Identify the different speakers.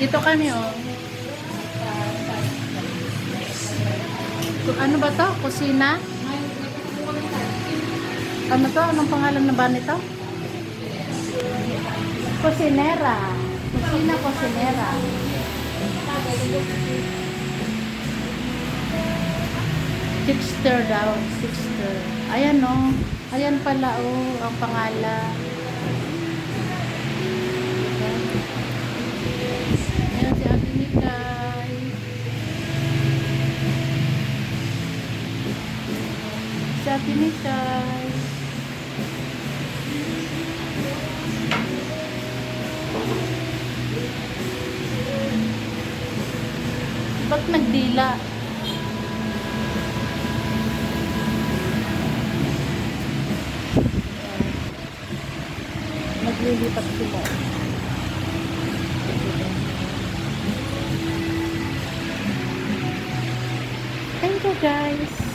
Speaker 1: Dito kami, oh. Ano ba to? Kusina? Ano to? Anong pangalan na ba nito? Kusinera. Kusina, kusinera. Sixter daw. Sixter. Ayan, oh. Ayan pala, oh. Ang pangalan. Ayan si Ate Mikay. Si Ate Mikay. Ba't nagdila? Naglilipat sila. Thank you guys.